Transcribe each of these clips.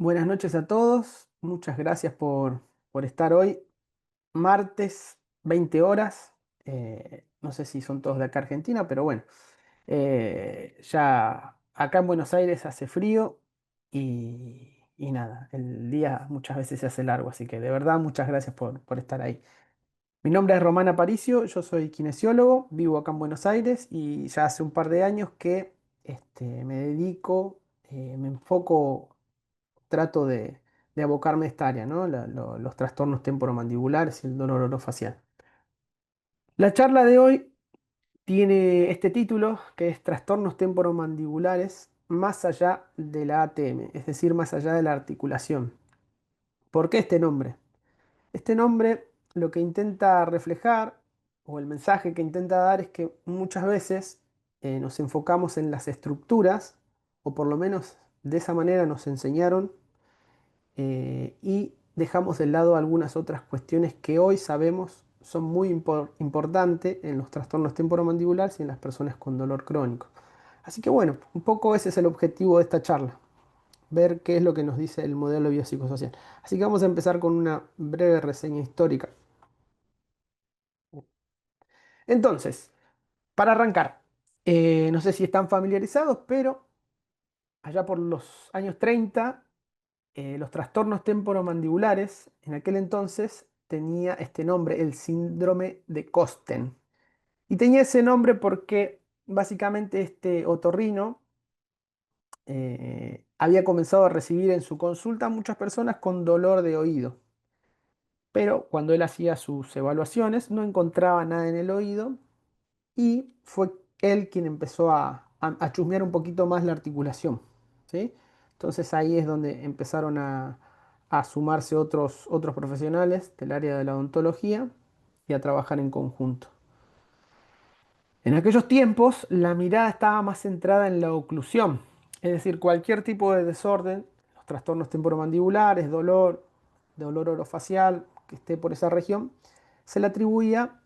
Buenas noches a todos, muchas gracias por estar hoy, martes 20 horas. No sé si son todos de acá Argentina, pero bueno, ya acá en Buenos Aires hace frío y nada, el día muchas veces se hace largo, así que de verdad muchas gracias por estar ahí. Mi nombre es Román Aparicio, yo soy kinesiólogo, vivo acá en Buenos Aires y ya hace un par de años que me dedico, me enfoco, trato de abocarme a esta área, ¿no? Los trastornos temporomandibulares y el dolor orofacial. La charla de hoy tiene este título que es Trastornos temporomandibulares más allá de la ATM, es decir, más allá de la articulación. ¿Por qué este nombre? Este nombre lo que intenta reflejar, o el mensaje que intenta dar, es que muchas veces nos enfocamos en las estructuras, o por lo menos de esa manera nos enseñaron, y dejamos de lado algunas otras cuestiones que hoy sabemos son muy importantes en los trastornos temporomandibulares y en las personas con dolor crónico. Así que bueno, un poco ese es el objetivo de esta charla, ver qué es lo que nos dice el modelo biopsicosocial. Así que vamos a empezar con una breve reseña histórica. Entonces, para arrancar, no sé si están familiarizados, pero allá por los años 30, los trastornos temporomandibulares en aquel entonces tenía este nombre, el síndrome de Kosten. Y tenía ese nombre porque básicamente este otorrino había comenzado a recibir en su consulta a muchas personas con dolor de oído. Pero cuando él hacía sus evaluaciones no encontraba nada en el oído y fue él quien empezó a chusmear un poquito más la articulación, ¿sí? Entonces ahí es donde empezaron a sumarse otros profesionales del área de la odontología y a trabajar en conjunto. En aquellos tiempos la mirada estaba más centrada en la oclusión, es decir, cualquier tipo de desorden, los trastornos temporomandibulares, dolor orofacial que esté por esa región, se le atribuía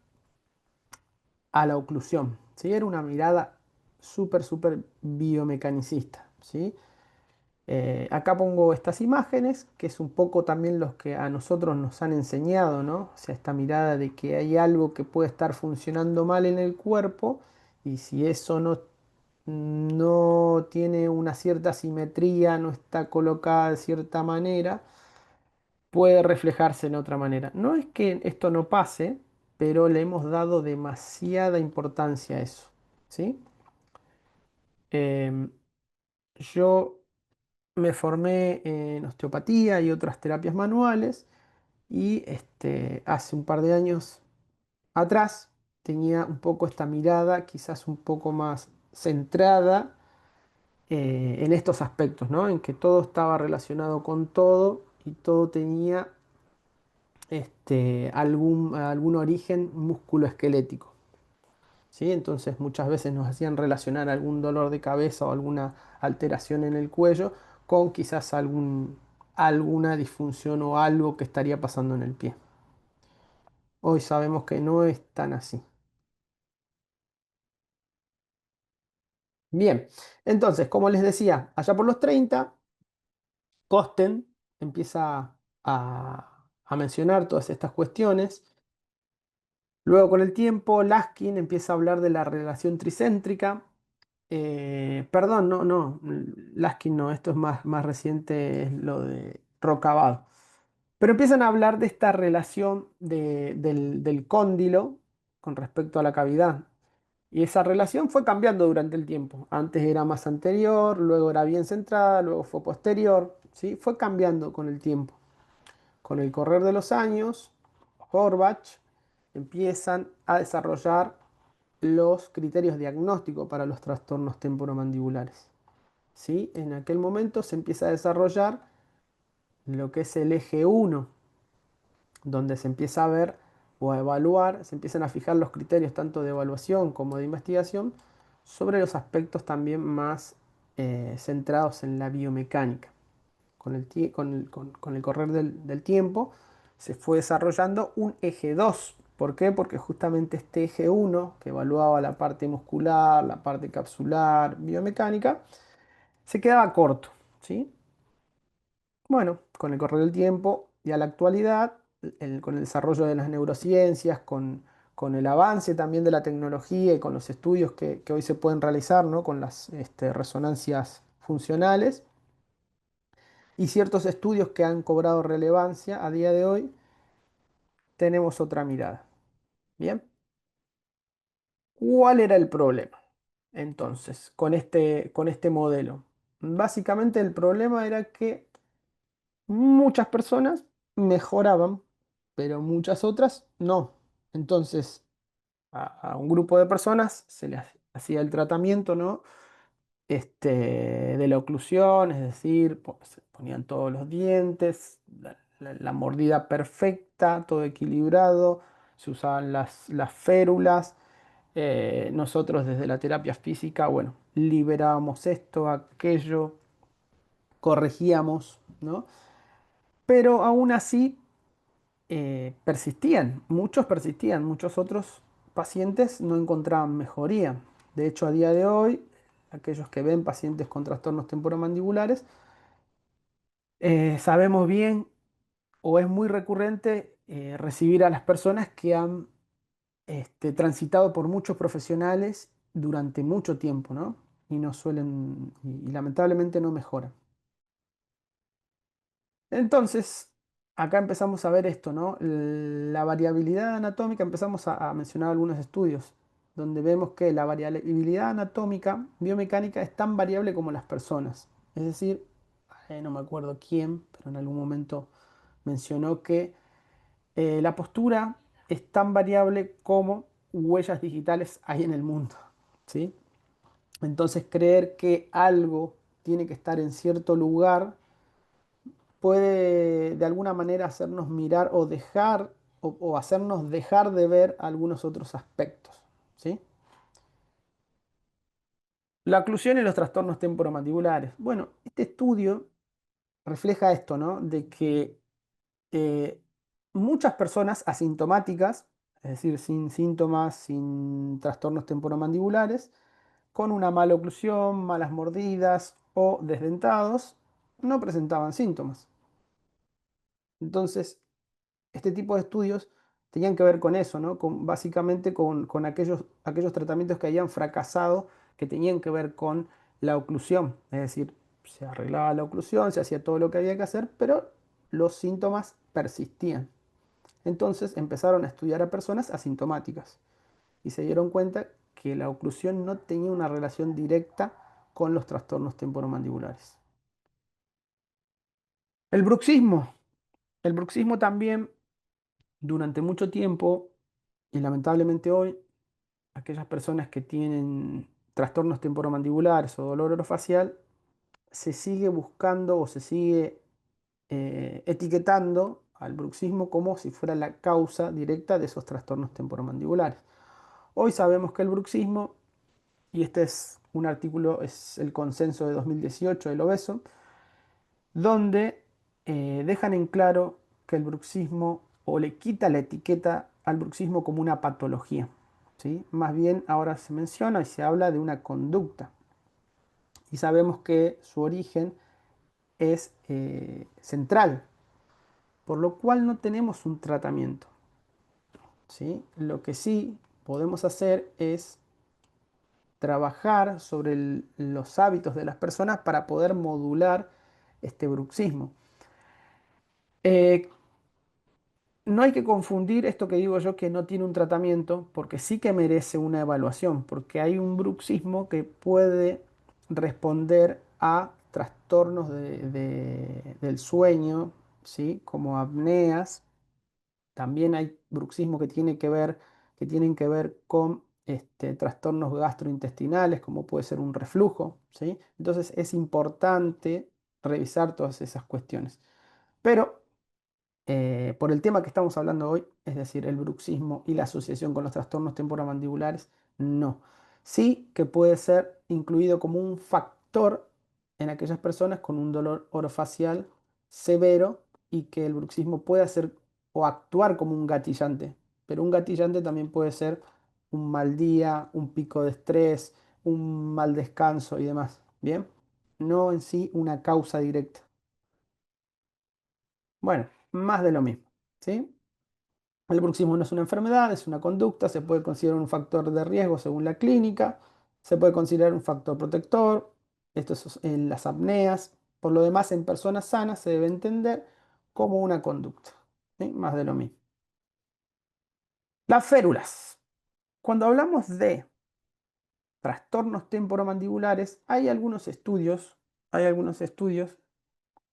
a la oclusión, ¿sí? Era una mirada súper biomecanicista, ¿sí? Acá pongo estas imágenes, que es un poco también los que a nosotros nos han enseñado, ¿no? O sea, esta mirada de que hay algo que puede estar funcionando mal en el cuerpo y si eso no tiene una cierta simetría, no está colocada de cierta manera, puede reflejarse en otra manera. No es que esto no pase, pero le hemos dado demasiada importancia a eso, ¿sí? Em, yo me formé en osteopatía y otras terapias manuales y hace un par de años atrás tenía un poco esta mirada, quizás un poco más centrada en estos aspectos, ¿no? En que todo estaba relacionado con todo y todo tenía algún origen musculoesquelético, ¿sí? Entonces muchas veces nos hacían relacionar algún dolor de cabeza o alguna alteración en el cuello con quizás alguna disfunción o algo que estaría pasando en el pie. Hoy sabemos que no es tan así. Bien, entonces, como les decía, allá por los 30, Kosten empieza a mencionar todas estas cuestiones. Luego, con el tiempo, Laskin empieza a hablar de la relación tricéntrica. Perdón, no, Laskin no, esto es más reciente, es lo de Rocabado. Pero empiezan a hablar de esta relación del cóndilo con respecto a la cavidad. Y esa relación fue cambiando durante el tiempo. Antes era más anterior, luego era bien centrada, luego fue posterior, ¿sí? Fue cambiando con el tiempo. Con el correr de los años, Horbach empiezan a desarrollar los criterios diagnósticos para los trastornos temporomandibulares, ¿sí? En aquel momento se empieza a desarrollar lo que es el eje uno, donde se empieza a ver o a evaluar, se empiezan a fijar los criterios tanto de evaluación como de investigación sobre los aspectos también más centrados en la biomecánica. Con el correr del tiempo se fue desarrollando un eje 2. ¿Por qué? Porque justamente este eje uno, que evaluaba la parte muscular, la parte capsular, biomecánica, se quedaba corto, ¿sí? Bueno, con el correr del tiempo y a la actualidad, con el desarrollo de las neurociencias, con el avance también de la tecnología y con los estudios que hoy se pueden realizar, ¿no? Con las resonancias funcionales y ciertos estudios que han cobrado relevancia a día de hoy, tenemos otra mirada. Bien, ¿cuál era el problema entonces con este modelo? Básicamente el problema era que muchas personas mejoraban, pero muchas otras no. Entonces, a un grupo de personas se les hacía el tratamiento, ¿no? De la oclusión, es decir, se ponían todos los dientes, la mordida perfecta, todo equilibrado, se usaban las férulas. Nosotros desde la terapia física, bueno, liberábamos esto, aquello, corregíamos, ¿no? Pero aún así persistían, muchos otros pacientes no encontraban mejoría. De hecho, a día de hoy, aquellos que ven pacientes con trastornos temporomandibulares, sabemos bien o es muy recurrente recibir a las personas que han transitado por muchos profesionales durante mucho tiempo, ¿no? Y no suelen, y lamentablemente no mejoran. Entonces, acá empezamos a ver esto, ¿no? La variabilidad anatómica, empezamos a mencionar algunos estudios, donde vemos que la variabilidad anatómica biomecánica es tan variable como las personas. Es decir, no me acuerdo quién, pero en algún momento mencionó que la postura es tan variable como huellas digitales hay en el mundo, ¿sí? Entonces, creer que algo tiene que estar en cierto lugar puede de alguna manera hacernos mirar o dejar o hacernos dejar de ver algunos otros aspectos, ¿sí? La oclusión y los trastornos temporomandibulares. Bueno, este estudio refleja esto, ¿no? De que eh, muchas personas asintomáticas, es decir, sin síntomas, sin trastornos temporomandibulares, con una mala oclusión, malas mordidas o desdentados, no presentaban síntomas. Entonces, este tipo de estudios tenían que ver con eso, ¿no? Básicamente con aquellos tratamientos que habían fracasado, que tenían que ver con la oclusión. Es decir, se arreglaba la oclusión, se hacía todo lo que había que hacer, pero los síntomas persistían. Entonces empezaron a estudiar a personas asintomáticas y se dieron cuenta que la oclusión no tenía una relación directa con los trastornos temporomandibulares. El bruxismo. El bruxismo también durante mucho tiempo y lamentablemente hoy, aquellas personas que tienen trastornos temporomandibulares o dolor orofacial, se sigue buscando o se sigue etiquetando al bruxismo como si fuera la causa directa de esos trastornos temporomandibulares. Hoy sabemos que el bruxismo, y este es un artículo, es el consenso de 2018 del Obeso, donde dejan en claro que el bruxismo o le quita la etiqueta al bruxismo como una patología, ¿sí? Más bien ahora se menciona y se habla de una conducta y sabemos que su origen es central, por lo cual no tenemos un tratamiento, ¿sí? Lo que sí podemos hacer es trabajar sobre los hábitos de las personas para poder modular este bruxismo. Eh, No hay que confundir esto que digo yo que no tiene un tratamiento, porque sí que merece una evaluación, porque hay un bruxismo que puede responder a trastornos del sueño, ¿sí? Como apneas. También hay bruxismo que tienen que ver con trastornos gastrointestinales, como puede ser un reflujo, ¿sí? Entonces es importante revisar todas esas cuestiones. Pero por el tema que estamos hablando hoy, es decir, el bruxismo y la asociación con los trastornos temporomandibulares, no. Sí que puede ser incluido como un factor en aquellas personas con un dolor orofacial severo y que el bruxismo puede hacer o actuar como un gatillante, pero un gatillante también puede ser un mal día, un pico de estrés, un mal descanso y demás. Bien, no en sí una causa directa. Bueno, más de lo mismo, ¿sí? El bruxismo no es una enfermedad, es una conducta, se puede considerar un factor de riesgo según la clínica, se puede considerar un factor protector, esto es en las apneas. Por lo demás, en personas sanas se debe entender como una conducta, ¿sí? Más de lo mismo. Las férulas. Cuando hablamos de trastornos temporomandibulares, hay algunos estudios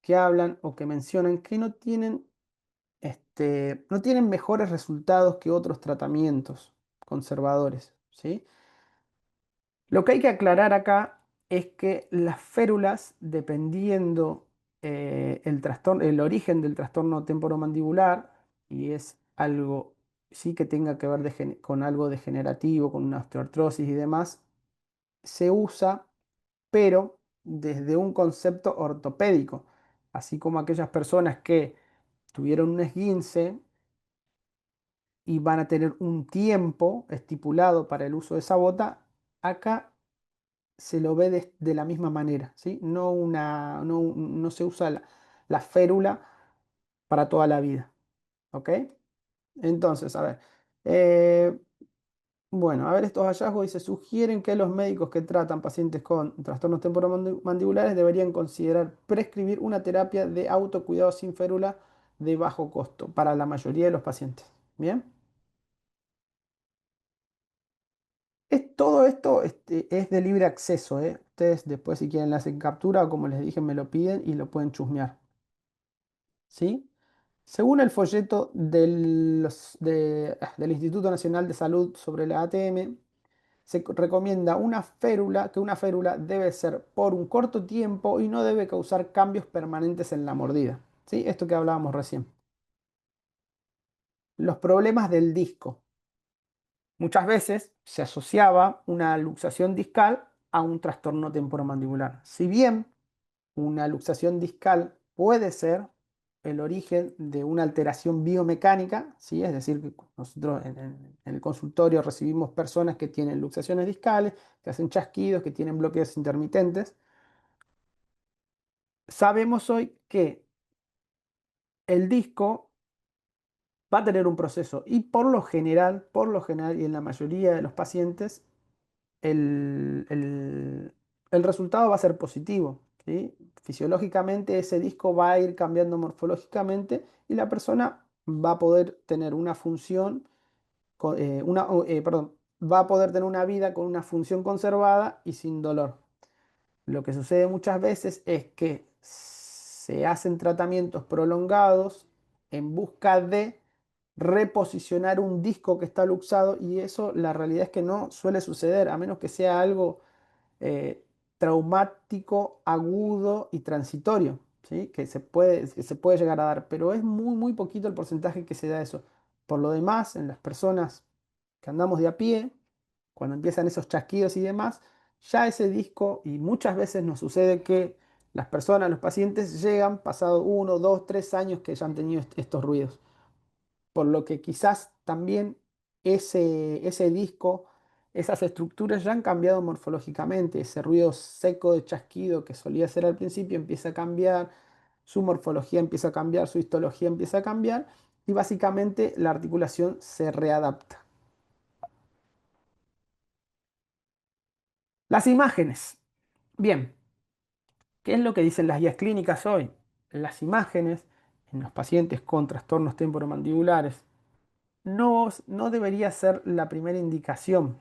que hablan o que mencionan que no tienen mejores resultados que otros tratamientos conservadores, ¿sí? Lo que hay que aclarar acá es que las férulas, dependiendo el origen del trastorno temporomandibular, y es algo sí que tenga que ver con algo degenerativo, con una osteoartrosis y demás, se usa, pero desde un concepto ortopédico, así como aquellas personas que tuvieron un esguince y van a tener un tiempo estipulado para el uso de esa bota, acá se lo ve de la misma manera, ¿sí? No se usa la férula para toda la vida, ¿ok? Entonces, a ver, eh, bueno, a ver estos hallazgos y se sugieren que los médicos que tratan pacientes con trastornos temporomandibulares deberían considerar prescribir una terapia de autocuidado sin férula de bajo costo para la mayoría de los pacientes. ¿Bien? Todo esto es de libre acceso, ¿eh? Ustedes después si quieren le hacen captura o como les dije me lo piden y lo pueden chusmear, ¿sí? Según el folleto del Instituto Nacional de Salud sobre la ATM, recomienda que una férula debe ser por un corto tiempo y no debe causar cambios permanentes en la mordida, ¿sí? Esto que hablábamos recién. Los problemas del disco. Muchas veces se asociaba una luxación discal a un trastorno temporomandibular. Si bien una luxación discal puede ser el origen de una alteración biomecánica, ¿sí? Es decir, que nosotros en el consultorio recibimos personas que tienen luxaciones discales, que hacen chasquidos, que tienen bloqueos intermitentes. Sabemos hoy que el disco va a tener un proceso y por lo general y en la mayoría de los pacientes, el, el- el resultado va a ser positivo, ¿sí? Fisiológicamente ese disco va a ir cambiando morfológicamente y la persona va a poder tener una función, perdón, va a poder tener una vida con una función conservada y sin dolor. Lo que sucede muchas veces es que se hacen tratamientos prolongados en busca de reposicionar un disco que está luxado y eso la realidad es que no suele suceder, a menos que sea algo eh, traumático, agudo y transitorio, ¿sí? Que se puede llegar a dar, pero es muy, muy poquito el porcentaje que se da eso. Por lo demás, en las personas que andamos de a pie, cuando empiezan esos chasquidos y demás, ya ese disco, y muchas veces nos sucede que las personas, los pacientes, llegan pasado 1, 2, 3 años que ya han tenido estos ruidos. Por lo que quizás también ese disco, esas estructuras ya han cambiado morfológicamente. Ese ruido seco de chasquido que solía ser al principio empieza a cambiar, su morfología empieza a cambiar, su histología empieza a cambiar y básicamente la articulación se readapta. Las imágenes. Bien, ¿qué es lo que dicen las guías clínicas hoy? Las imágenes en los pacientes con trastornos temporomandibulares no debería ser la primera indicación.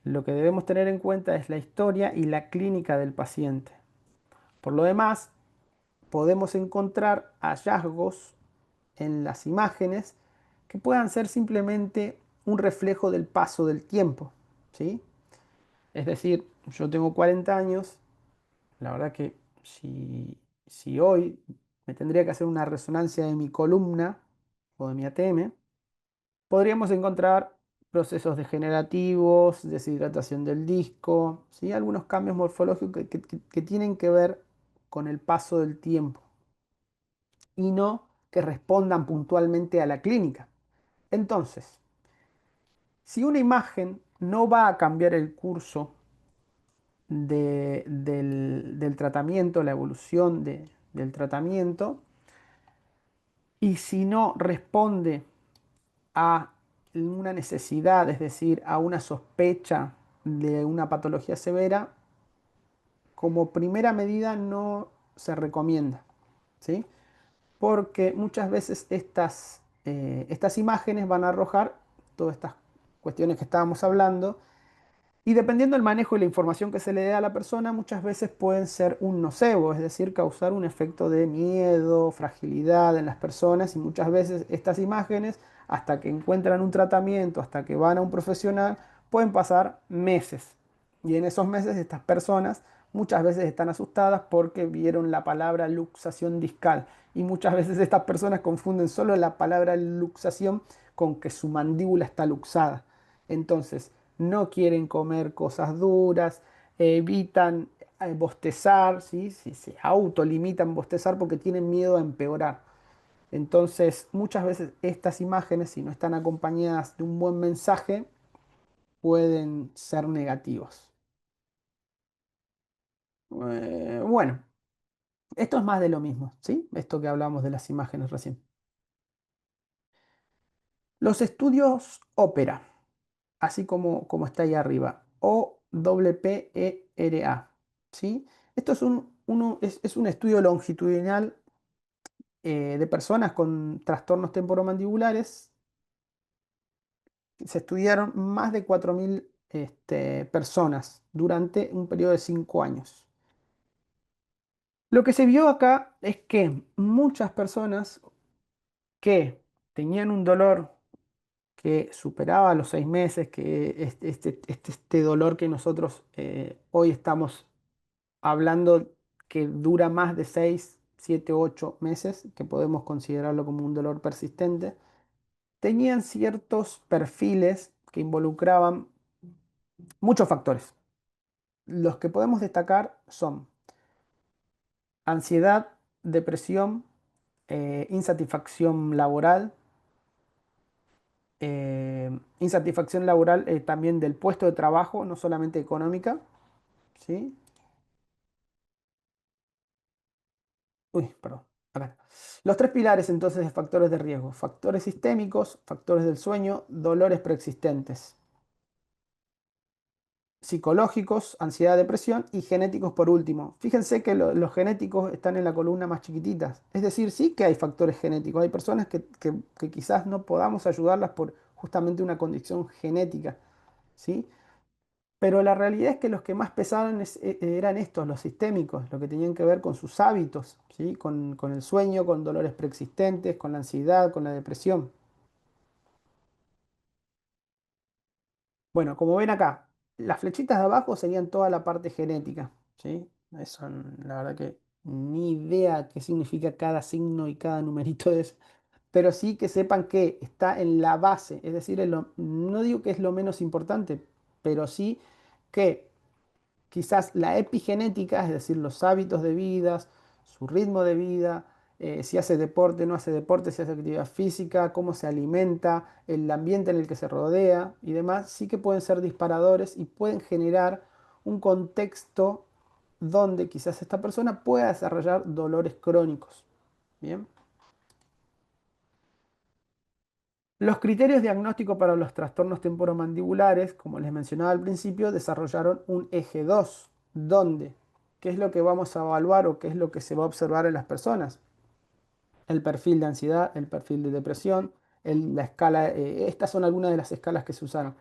Lo que debemos tener en cuenta es la historia y la clínica del paciente. Por lo demás, podemos encontrar hallazgos en las imágenes que puedan ser simplemente un reflejo del paso del tiempo, ¿sí? Es decir, yo tengo 40 años, la verdad que si hoy me tendría que hacer una resonancia de mi columna o de mi ATM, podríamos encontrar procesos degenerativos, deshidratación del disco, ¿sí? Algunos cambios morfológicos que tienen que ver con el paso del tiempo y no que respondan puntualmente a la clínica. Entonces, si una imagen no va a cambiar el curso del tratamiento, la evolución del tratamiento, y si no responde a una necesidad, es decir, a una sospecha de una patología severa, como primera medida no se recomienda, ¿sí? Porque muchas veces estas imágenes van a arrojar todas estas cuestiones que estábamos hablando y dependiendo del manejo y la información que se le dé a la persona, muchas veces pueden ser un nocebo, es decir, causar un efecto de miedo, fragilidad en las personas y muchas veces estas imágenes, hasta que encuentran un tratamiento, hasta que van a un profesional, pueden pasar meses. Y en esos meses estas personas muchas veces están asustadas porque vieron la palabra luxación discal. Y muchas veces estas personas confunden solo la palabra luxación con que su mandíbula está luxada. Entonces, no quieren comer cosas duras, evitan bostezar, ¿sí? Se autolimitan bostezar porque tienen miedo a empeorar. Entonces, muchas veces estas imágenes, si no están acompañadas de un buen mensaje, pueden ser negativos. Bueno, esto es más de lo mismo, ¿sí? Esto que hablamos de las imágenes recién. Los estudios ópera, así como está ahí arriba, OPPERA, ¿sí? Esto es un estudio longitudinal de personas con trastornos temporomandibulares. Se estudiaron más de 4.000 personas durante un periodo de 5 años. Lo que se vio acá es que muchas personas que tenían un dolor que superaba los 6 meses, que este dolor que nosotros hoy estamos hablando que dura más de 6, 7, 8 meses, que podemos considerarlo como un dolor persistente, tenían ciertos perfiles que involucraban muchos factores. Los que podemos destacar son ansiedad, depresión, insatisfacción laboral, insatisfacción laboral también del puesto de trabajo, no solamente económica, ¿sí? Uy, perdón. Acá. Los tres pilares entonces de factores de riesgo: factores sistémicos, factores del sueño, dolores preexistentes, psicológicos, ansiedad, depresión y genéticos por último. Fíjense que los genéticos están en la columna más chiquititas. Es decir, sí que hay factores genéticos. Hay personas que quizás no podamos ayudarlas por justamente una condición genética, ¿sí? Pero la realidad es que los que más pesaban eran estos, los sistémicos, lo que tenían que ver con sus hábitos, ¿sí? Con el sueño, con dolores preexistentes, con la ansiedad, con la depresión. Bueno, como ven acá, las flechitas de abajo serían toda la parte genética, ¿sí? Eso, la verdad que ni idea qué significa cada signo y cada numerito de eso, pero sí que sepan que está en la base, es decir, no digo que es lo menos importante, pero sí que quizás la epigenética, es decir, los hábitos de vida, su ritmo de vida, si hace deporte, no hace deporte, si hace actividad física, cómo se alimenta, el ambiente en el que se rodea y demás, sí que pueden ser disparadores y pueden generar un contexto donde quizás esta persona pueda desarrollar dolores crónicos. Bien. Los criterios diagnósticos para los trastornos temporomandibulares, como les mencionaba al principio, desarrollaron un eje 2, donde, ¿qué es lo que vamos a evaluar o qué es lo que se va a observar en las personas? El perfil de ansiedad, el perfil de depresión, la escala, estas son algunas de las escalas que se usaron.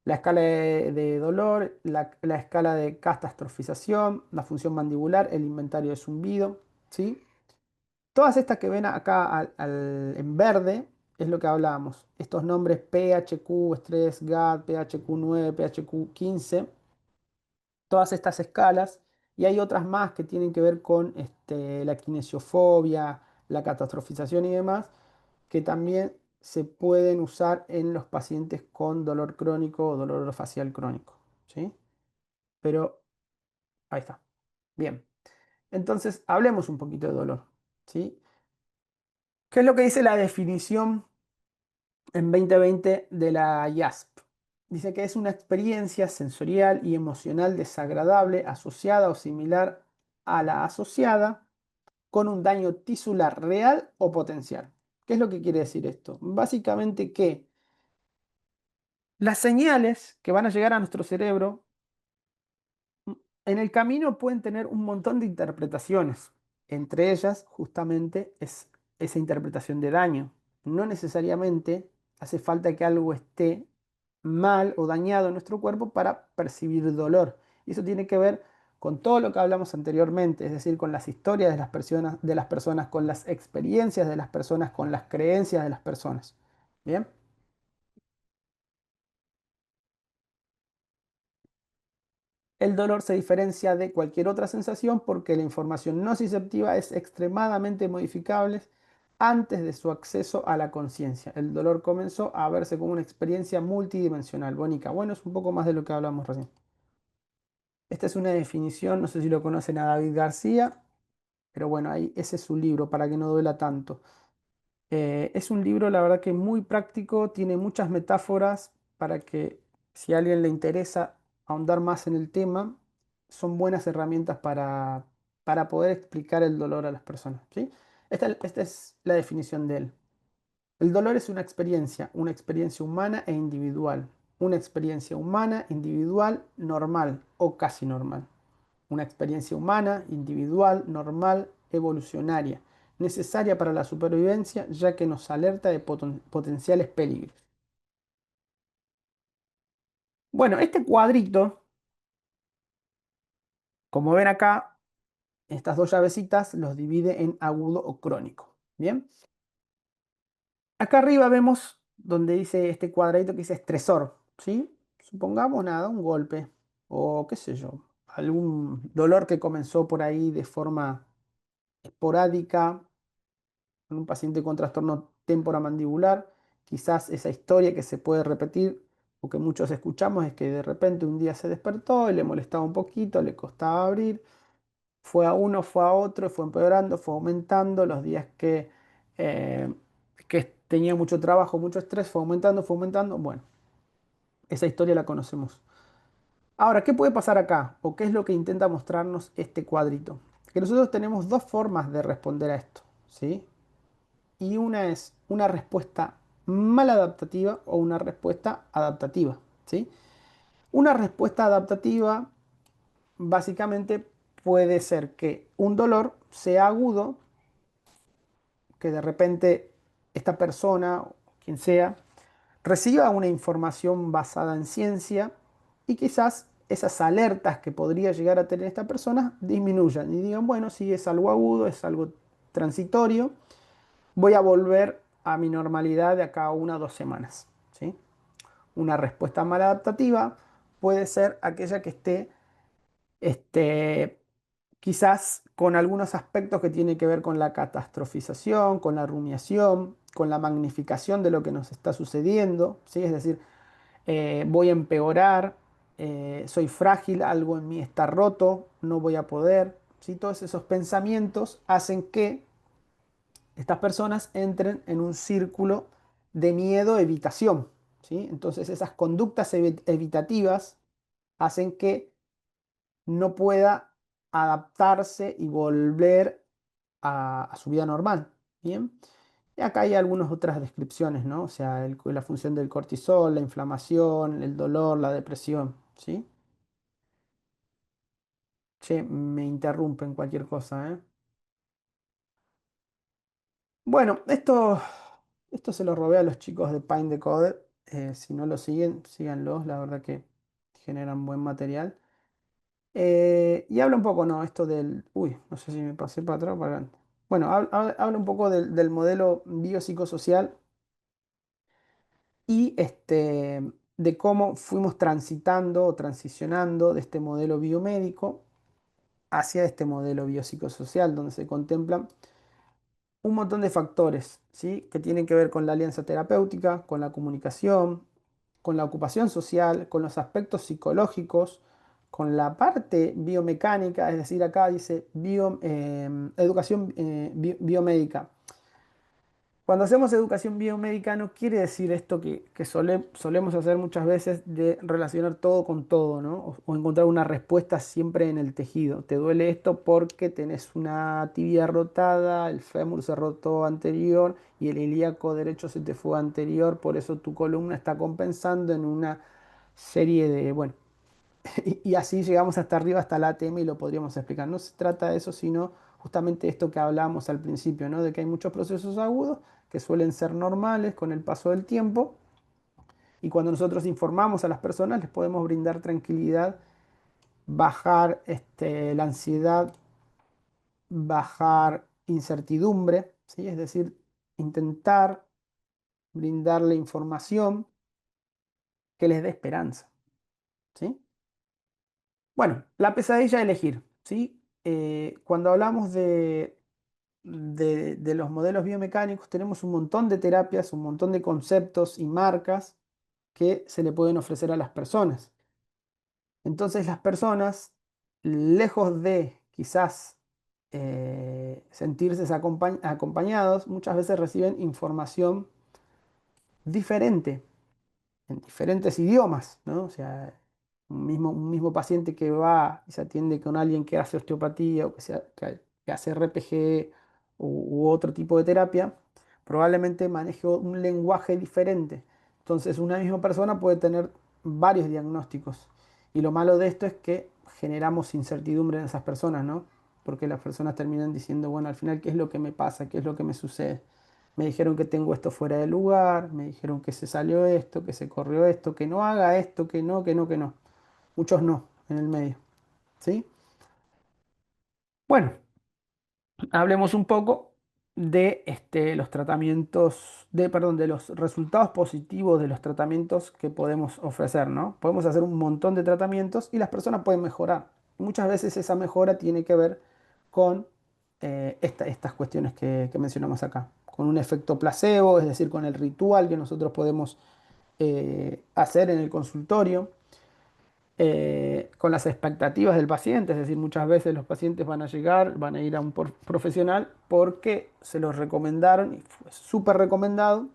La escala de dolor, la escala de catastrofización, la función mandibular, el inventario de zumbido, ¿sí? Todas estas que ven acá en verde es lo que hablábamos. Estos nombres PHQ, Stress, GAD, PHQ-9, PHQ-15, todas estas escalas. Y hay otras más que tienen que ver con la kinesiofobia, la catastrofización y demás, que también se pueden usar en los pacientes con dolor crónico o dolor facial crónico, ¿sí? Pero ahí está. Bien. Entonces, hablemos un poquito de dolor, ¿sí? ¿Qué es lo que dice la definición en 2020 de la IASP? Dice que es una experiencia sensorial y emocional desagradable asociada o similar a la asociada con un daño tisular real o potencial. ¿Qué es lo que quiere decir esto? Básicamente que las señales que van a llegar a nuestro cerebro en el camino pueden tener un montón de interpretaciones. Entre ellas, justamente, es esa interpretación de daño. No necesariamente hace falta que algo esté mal o dañado en nuestro cuerpo para percibir dolor. Y eso tiene que ver con todo lo que hablamos anteriormente, es decir, con las historias de las personas, con las experiencias de las personas, con las creencias de las personas. ¿Bien? El dolor se diferencia de cualquier otra sensación porque la información nociceptiva es extremadamente modificable antes de su acceso a la conciencia. El dolor comenzó a verse como una experiencia multidimensional. Bónica, bueno, es un poco más de lo que hablamos recién. Esta es una definición, no sé si lo conocen a David García, pero bueno, ahí ese es su libro para que no duela tanto. Es un libro, la verdad que muy práctico, tiene muchas metáforas para que si a alguien le interesa ahondar más en el tema, son buenas herramientas para poder explicar el dolor a las personas, ¿sí? Esta es la definición de él. El dolor es una experiencia humana e individual, una experiencia humana, individual, normal o casi normal. Una experiencia humana, individual, normal, evolucionaria, necesaria para la supervivencia ya que nos alerta de potenciales peligros. Bueno, este cuadrito, como ven acá, estas dos llavecitas los divide en agudo o crónico. Bien, acá arriba vemos donde dice este cuadradito que dice estresor, ¿sí? Supongamos nada, un golpe o qué sé yo, algún dolor que comenzó por ahí de forma esporádica en un paciente con trastorno temporomandibular, quizás esa historia que se puede repetir o que muchos escuchamos es que de repente un día se despertó y le molestaba un poquito, le costaba abrir, fue a uno, fue a otro, fue empeorando, fue aumentando, los días que tenía mucho trabajo, mucho estrés, fue aumentando, bueno, esa historia la conocemos. Ahora, ¿qué puede pasar acá? ¿O qué es lo que intenta mostrarnos este cuadrito? Que nosotros tenemos dos formas de responder a esto, ¿sí? Y una es una respuesta maladaptativa o una respuesta adaptativa, ¿sí? Una respuesta adaptativa básicamente puede ser que un dolor sea agudo, que de repente esta persona, o quien sea, reciba una información basada en ciencia y quizás esas alertas que podría llegar a tener esta persona disminuyan y digan, bueno, si es algo agudo, es algo transitorio, voy a volver a mi normalidad de acá a 1 o 2 semanas, ¿sí? Una respuesta maladaptativa puede ser aquella que esté quizás con algunos aspectos que tienen que ver con la catastrofización, con la rumiación, con la magnificación de lo que nos está sucediendo, ¿sí? Es decir, voy a empeorar, soy frágil, algo en mí está roto, no voy a poder, ¿sí? Todos esos pensamientos hacen que estas personas entren en un círculo de miedo-evitación, ¿sí? Entonces esas conductas evitativas hacen que no pueda adaptarse y volver a su vida normal, ¿bien? Y acá hay algunas otras descripciones, ¿no? O sea, la función del cortisol, la inflamación, el dolor, la depresión, ¿sí? Che, me interrumpen cualquier cosa, ¿eh? Bueno, esto se lo robé a los chicos de Paint Decoded. Si no lo siguen, síganlos, la verdad que generan buen material. Y habla un poco, ¿no? Esto del... Uy, no sé si me pasé para atrás o para adelante. Bueno, habla un poco del modelo biopsicosocial y de cómo fuimos transitando o transicionando de este modelo biomédico hacia este modelo biopsicosocial, donde se contemplan un montón de factores, ¿sí? Que tienen que ver con la alianza terapéutica, con la comunicación, con la ocupación social, con los aspectos psicológicos, con la parte biomecánica, es decir, acá dice educación biomédica. Cuando hacemos educación biomédica no quiere decir esto que solemos hacer muchas veces de relacionar todo con todo, ¿no? O encontrar una respuesta siempre en el tejido. Te duele esto porque tenés una tibia rotada, el fémur se rotó anterior y el ilíaco derecho se te fue anterior, por eso tu columna está compensando en una serie de, bueno, y así llegamos hasta arriba, hasta la ATM y lo podríamos explicar. No se trata de eso, sino justamente esto que hablábamos al principio, ¿no? De que hay muchos procesos agudos que suelen ser normales con el paso del tiempo y cuando nosotros informamos a las personas les podemos brindar tranquilidad, bajar la ansiedad, bajar incertidumbre, ¿sí? Es decir, intentar brindarle información que les dé esperanza, ¿sí? Bueno, la pesadilla de elegir, ¿sí? Cuando hablamos de los modelos biomecánicos, tenemos un montón de terapias, un montón de conceptos y marcas que se le pueden ofrecer a las personas. Entonces las personas, lejos de quizás sentirse acompañados, muchas veces reciben información diferente en diferentes idiomas, ¿no? O sea, un mismo paciente que va y se atiende con alguien que hace osteopatía o que hace RPG u otro tipo de terapia, probablemente maneje un lenguaje diferente. Entonces, una misma persona puede tener varios diagnósticos. Y lo malo de esto es que generamos incertidumbre en esas personas, ¿no? Porque las personas terminan diciendo, bueno, al final, ¿qué es lo que me pasa? ¿Qué es lo que me sucede? Me dijeron que tengo esto fuera de lugar, me dijeron que se salió esto, que se corrió esto, que no haga esto, que no, que no, que no. Muchos no en el medio, ¿sí? Bueno, hablemos un poco de los tratamientos, perdón, de los resultados positivos de los tratamientos que podemos ofrecer, ¿no? Podemos hacer un montón de tratamientos y las personas pueden mejorar. Muchas veces esa mejora tiene que ver con estas cuestiones que mencionamos acá, con un efecto placebo, es decir, con el ritual que nosotros podemos hacer en el consultorio con las expectativas del paciente, es decir, muchas veces los pacientes van a llegar, van a ir a un profesional porque se los recomendaron y fue súper recomendado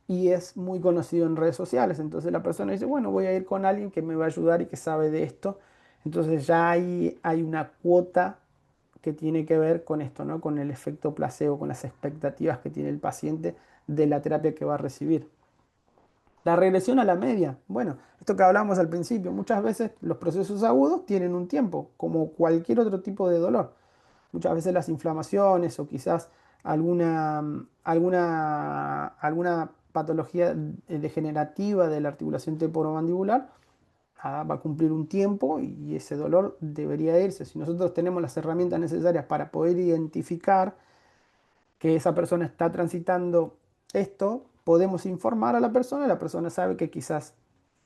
y es muy conocido en redes sociales. Entonces la persona dice, bueno, voy a ir con alguien que me va a ayudar y que sabe de esto. Entonces ya hay una cuota que tiene que ver con esto, ¿no? Con el efecto placebo, con las expectativas que tiene el paciente de la terapia que va a recibir. La regresión a la media. Bueno, esto que hablábamos al principio, muchas veces los procesos agudos tienen un tiempo, como cualquier otro tipo de dolor. Muchas veces las inflamaciones o quizás alguna patología degenerativa de la articulación temporomandibular va a cumplir un tiempo y ese dolor debería irse. Si nosotros tenemos las herramientas necesarias para poder identificar que esa persona está transitando esto, podemos informar a la persona y la persona sabe que quizás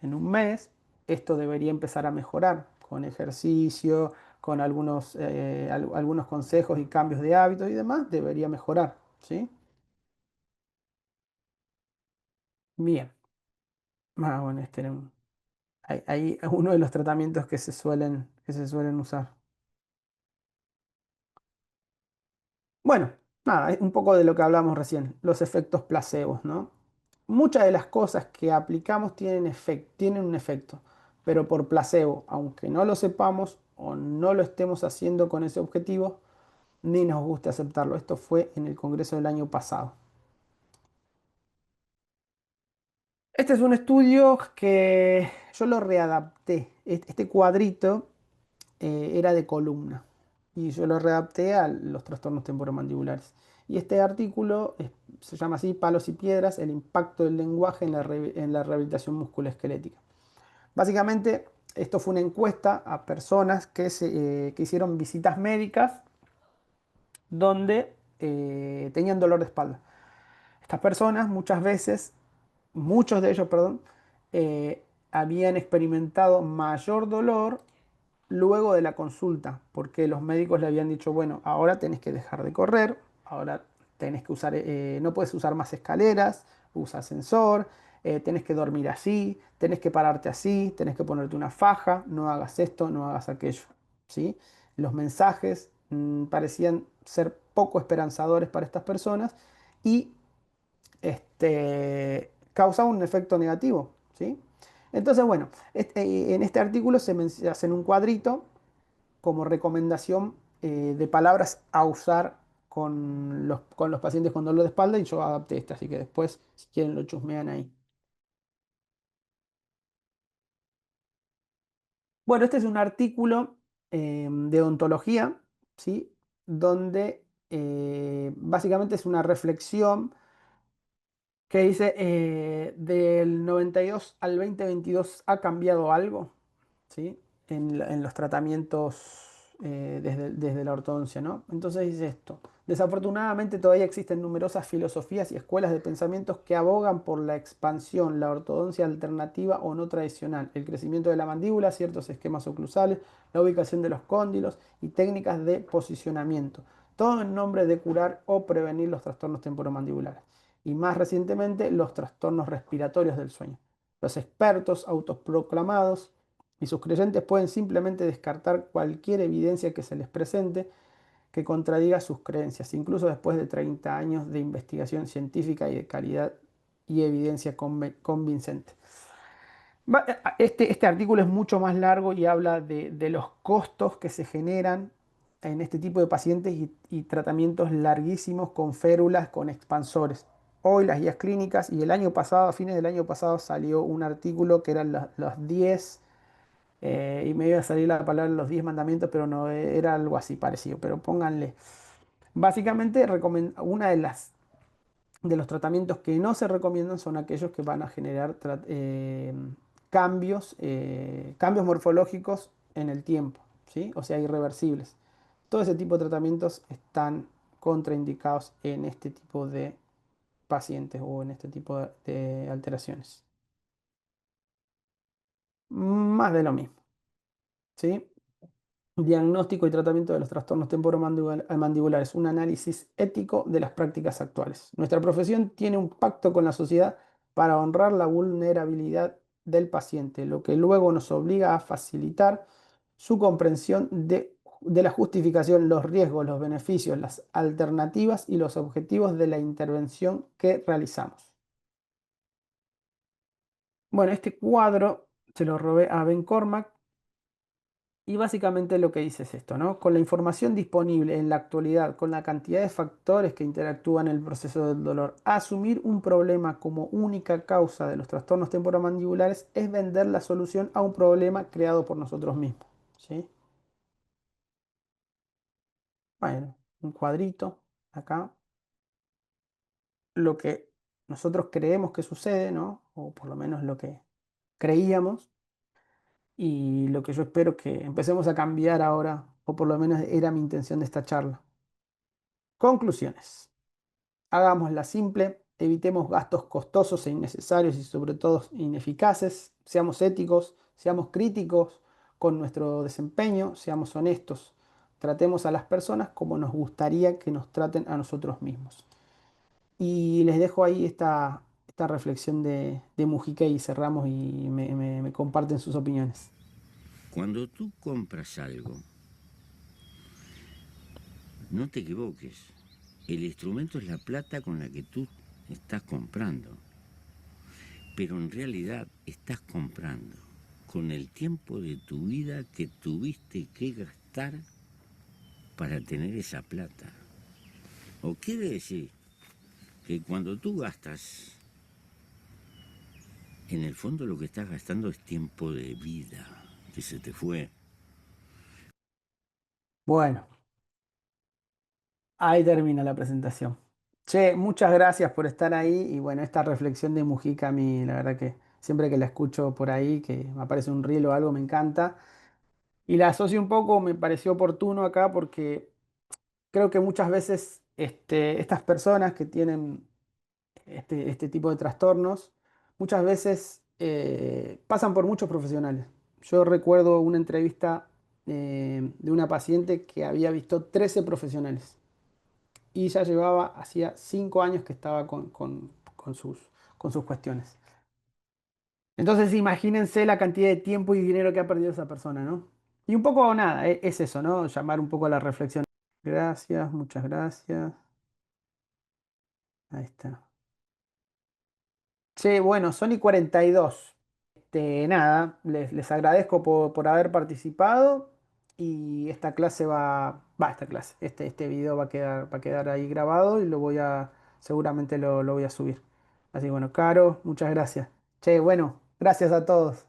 en un mes esto debería empezar a mejorar con ejercicio, con algunos consejos y cambios de hábitos y demás, debería mejorar, ¿sí? Bien. Bueno, ahí es uno de los tratamientos que se suelen usar. Bueno, nada, es un poco de lo que hablamos recién, los efectos placebos, ¿no? Muchas de las cosas que aplicamos tienen un efecto, pero por placebo, aunque no lo sepamos o no lo estemos haciendo con ese objetivo, ni nos gusta aceptarlo. Esto fue en el Congreso del año pasado. Este es un estudio que yo lo readapté. Este cuadrito era de columna y yo lo readapté a los trastornos temporomandibulares. Y este artículo se llama así, Palos y Piedras, el impacto del lenguaje en la rehabilitación musculoesquelética. Básicamente, esto fue una encuesta a personas que hicieron visitas médicas donde tenían dolor de espalda. Estas personas muchas veces, muchos de ellos, perdón, habían experimentado mayor dolor luego de la consulta, porque los médicos le habían dicho, bueno, ahora tenés que dejar de correr, ahora tenés que usar, no puedes usar más escaleras, usa ascensor, tenés que dormir así, tenés que pararte así, tenés que ponerte una faja, no hagas esto, no hagas aquello, ¿sí? Los mensajes parecían ser poco esperanzadores para estas personas y causa un efecto negativo, ¿sí? Entonces, bueno, en este artículo se hace en un cuadrito como recomendación de palabras a usar con los pacientes con dolor de espalda y yo adapté este, así que después, si quieren, lo chusmean ahí. Bueno, este es un artículo de odontología, ¿sí? Donde básicamente es una reflexión que dice, del 92 al 2022 ha cambiado algo, ¿sí? En los tratamientos desde la ortodoncia, ¿no? Entonces dice esto. Desafortunadamente todavía existen numerosas filosofías y escuelas de pensamientos que abogan por la expansión, la ortodoncia alternativa o no tradicional, el crecimiento de la mandíbula, ciertos esquemas oclusales, la ubicación de los cóndilos y técnicas de posicionamiento, todo en nombre de curar o prevenir los trastornos temporomandibulares y más recientemente los trastornos respiratorios del sueño. Los expertos autoproclamados y sus creyentes pueden simplemente descartar cualquier evidencia que se les presente que contradiga sus creencias, incluso después de 30 años de investigación científica y de calidad y evidencia convincente. Este artículo es mucho más largo y habla de los costos que se generan en este tipo de pacientes y tratamientos larguísimos con férulas, con expansores. Hoy las guías clínicas y el año pasado, a fines del año pasado, salió un artículo que eran los 10, y me iba a salir la palabra los 10 mandamientos, pero no era algo así parecido, pero pónganle. Básicamente, una de los tratamientos que no se recomiendan son aquellos que van a generar cambios morfológicos en el tiempo, ¿sí? O sea, irreversibles. Todo ese tipo de tratamientos están contraindicados en este tipo de pacientes o en este tipo de alteraciones. Más de lo mismo, ¿sí? Diagnóstico y tratamiento de los trastornos temporomandibulares, un análisis ético de las prácticas actuales. Nuestra profesión tiene un pacto con la sociedad para honrar la vulnerabilidad del paciente, lo que luego nos obliga a facilitar su comprensión de la justificación, los riesgos, los beneficios, las alternativas y los objetivos de la intervención que realizamos. Bueno, este cuadro se lo robé a Ben Cormack. Y básicamente lo que dice es esto, ¿no? Con la información disponible en la actualidad, con la cantidad de factores que interactúan en el proceso del dolor, asumir un problema como única causa de los trastornos temporomandibulares es vender la solución a un problema creado por nosotros mismos, ¿sí? Bueno, un cuadrito acá, lo que nosotros creemos que sucede, ¿no? O por lo menos lo que creíamos y lo que yo espero que empecemos a cambiar ahora, o por lo menos era mi intención de esta charla. Conclusiones. Hagámosla simple, evitemos gastos costosos e innecesarios y sobre todo ineficaces, seamos éticos, seamos críticos con nuestro desempeño, seamos honestos, tratemos a las personas como nos gustaría que nos traten a nosotros mismos. Y les dejo ahí esta reflexión de Mujica y cerramos y me comparten sus opiniones. Cuando tú compras algo, no te equivoques. El instrumento es la plata con la que tú estás comprando. Pero en realidad estás comprando con el tiempo de tu vida que tuviste que gastar para tener esa plata. O quiere decir que cuando tú gastas, en el fondo lo que estás gastando es tiempo de vida que se te fue. Bueno, ahí termina la presentación. Che, muchas gracias por estar ahí y bueno, esta reflexión de Mujica a mí, la verdad que siempre que la escucho por ahí, que me aparece un reel o algo, me encanta. Y la asocio un poco, me pareció oportuno acá porque creo que muchas veces estas personas que tienen este tipo de trastornos, muchas veces pasan por muchos profesionales. Yo recuerdo una entrevista de una paciente que había visto 13 profesionales y ya hacía 5 años que estaba con sus cuestiones. Entonces imagínense la cantidad de tiempo y dinero que ha perdido esa persona, ¿no? Y un poco nada, es eso, ¿no? Llamar un poco a la reflexión. Gracias, muchas gracias. Ahí está. Che, bueno, Sony 42. Nada, les agradezco por haber participado y esta clase esta clase, este video va a quedar ahí grabado y seguramente lo voy a subir. Así que bueno, Caro, muchas gracias. Che, bueno, gracias a todos.